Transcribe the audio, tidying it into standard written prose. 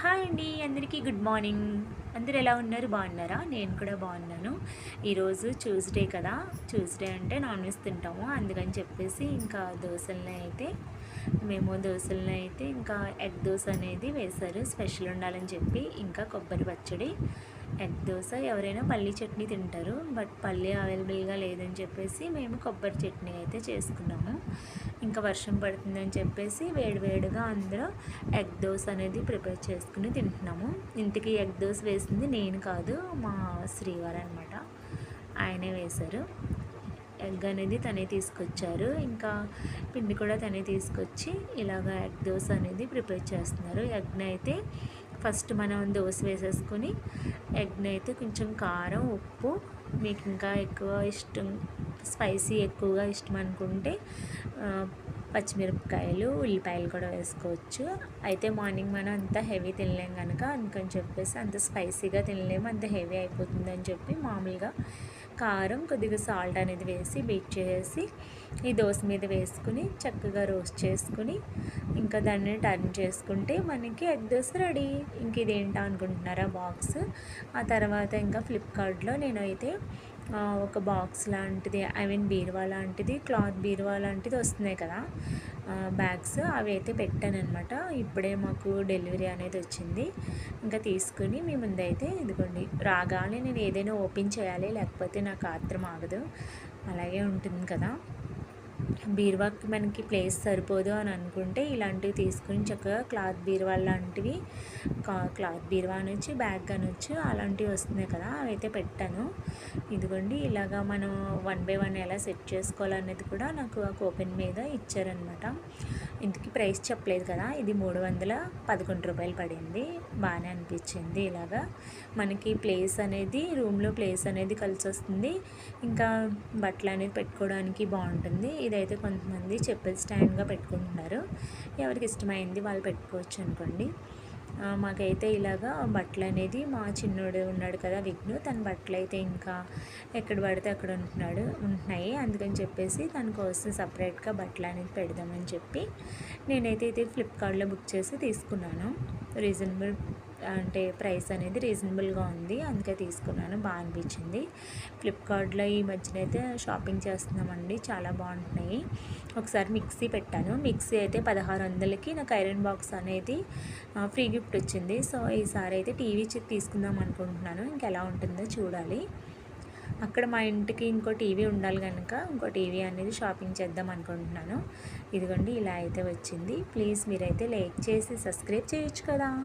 Hi అండి, అందరికీ good morning. అందరు ఎలా ఉన్నారు? బాగున్నారా? నేను కూడా బాగున్నాను. ఈరోజు ట్యూస్డే కదా, ట్యూస్డే అంటే నాన్ వెజ్ తింటాము. అందుకని చెప్పేసి ఇంకా దోశలను అయితే ఇంకా ఎగ్ దోశ అనేది వేశారు, స్పెషల్ ఉండాలని చెప్పి. ఇంకా కొబ్బరి పచ్చడి, ఎగ్ దోశ. ఎవరైనా పల్లీ చట్నీ తింటారు, బట్ పల్లీ అవైలబుల్గా లేదని చెప్పేసి మేము కొబ్బరి చట్నీ అయితే చేసుకున్నాము. ఇంకా వర్షం పడుతుందని చెప్పేసి వేడివేడిగా అందులో ఎగ్ దోశ అనేది ప్రిపేర్ చేసుకుని తింటున్నాము. ఇంతకీ ఎగ్ దోశ వేసింది నేను కాదు, మా శ్రీవారు అనమాట. ఆయనే వేశారు. ఎగ్ అనేది తనే తీసుకొచ్చారు, ఇంకా పిండి కూడా తనే తీసుకొచ్చి ఇలాగ ఎగ్ దోశ అనేది ప్రిపేర్ చేస్తున్నారు. ఎగ్ని అయితే ఫస్ట్ మనం దోశ వేసేసుకొని ఎగ్ని అయితే కొంచెం కారం, ఉప్పు, మీకు ఇంకా ఎక్కువ ఇష్టం, స్పైసీ ఎక్కువగా ఇష్టం అనుకుంటే పచ్చిమిరపకాయలు, ఉల్లిపాయలు కూడా వేసుకోవచ్చు. అయితే మార్నింగ్ మనం అంత హెవీ తినలేం కనుక అందుకని చెప్పేసి, అంత స్పైసీగా తినలేము, అంత హెవీ అయిపోతుందని చెప్పి మామూలుగా కారం, కొద్దిగా సాల్ట్ అనేది వేసి బీట్ చేసి ఈ దోశ మీద వేసుకుని చక్కగా రోస్ట్ చేసుకుని ఇంకా దాన్ని టర్న్ చేసుకుంటే మనకి ఎగ్ దోశ రెడీ. ఇంక ఇదేంటా అనుకుంటున్నారా బాక్స్. ఆ తర్వాత ఇంకా ఫ్లిప్కార్ట్లో నేనైతే ఒక బాక్స్ లాంటిది, బీరువా లాంటిది, క్లాత్ బీరువా లాంటిది వస్తున్నాయి కదా బ్యాగ్స్, అవి అయితే పెట్టాను అనమాట. ఇప్పుడే మాకు డెలివరీ అనేది వచ్చింది. ఇంకా తీసుకుని మీ ముందైతే ఇదిగోండి, రాగానే నేను ఏదైనా ఓపెన్ చేయాలి, లేకపోతే నాకు ఆత్రం ఆగదు. అలాగే ఉంటుంది కదా. బీరువాకి మనకి ప్లేస్ సరిపోదు అని అనుకుంటే ఇలాంటివి తీసుకుని చక్కగా క్లాత్ బీరువా లాంటివి, క్లాత్ బీరువా అనొచ్చు, బ్యాగ్ అనొచ్చు, అలాంటివి వస్తున్నాయి కదా, అవైతే పెట్టాను. ఇదిగోండి, ఇలాగా మనం 1 by 1 ఎలా సెట్ చేసుకోవాలనేది కూడా నాకు ఆ కూపెన్ మీద ఇచ్చారనమాట. ఇంతకీ ప్రైస్ చెప్పలేదు కదా. ఇది 311 రూపాయలు పడింది. బాగానే అనిపించింది. ఇలాగా మనకి ప్లేస్ అనేది, రూమ్లో ప్లేస్ అనేది కలిసి వస్తుంది. ఇంకా బట్టలు అనేది పెట్టుకోవడానికి బాగుంటుంది. ఇదైతే కొంతమంది చెప్పుల స్టాండ్గా పెట్టుకుంటున్నారు. ఎవరికి ఇష్టమైంది వాళ్ళు పెట్టుకోవచ్చు అనుకోండి. మాకైతే ఇలాగా బట్టలు అనేది, మా చిన్నోడు ఉన్నాడు కదా విఘ్ను, తన బట్టలు అయితే ఇంకా ఎక్కడ పడితే అక్కడ ఉంటున్నాయి. అందుకని చెప్పేసి తన కోసం సపరేట్గా బట్టలు అనేది పెడదామని చెప్పి నేనైతే ఇది ఫ్లిప్కార్ట్లో బుక్ చేసి తీసుకున్నాను. రీజనబుల్ అంటే ప్రైస్ అనేది రీజనబుల్గా ఉంది, అందుకే తీసుకున్నాను. బాగా అనిపించింది. ఫ్లిప్కార్ట్లో ఈ మధ్యన అయితే షాపింగ్ చేస్తున్నామండి, చాలా బాగుంటున్నాయి. ఒకసారి మిక్సీ పెట్టాను. మిక్సీ అయితే 1600కి నాకు ఐరన్ బాక్స్ అనేది ఫ్రీ గిఫ్ట్ వచ్చింది. సో ఈసారి అయితే టీవీ తీసుకుందాం అనుకుంటున్నాను. ఇంకెలా ఉంటుందో చూడాలి. అక్కడ మా ఇంటికి ఇంకో టీవీ ఉండాలి కనుక ఇంకో టీవీ అనేది షాపింగ్ చేద్దాం అనుకుంటున్నాను. ఇదిగోండి, ఇలా అయితే వచ్చింది. ప్లీజ్ మీరైతే లైక్ చేసి సబ్స్క్రైబ్ చేయొచ్చు కదా.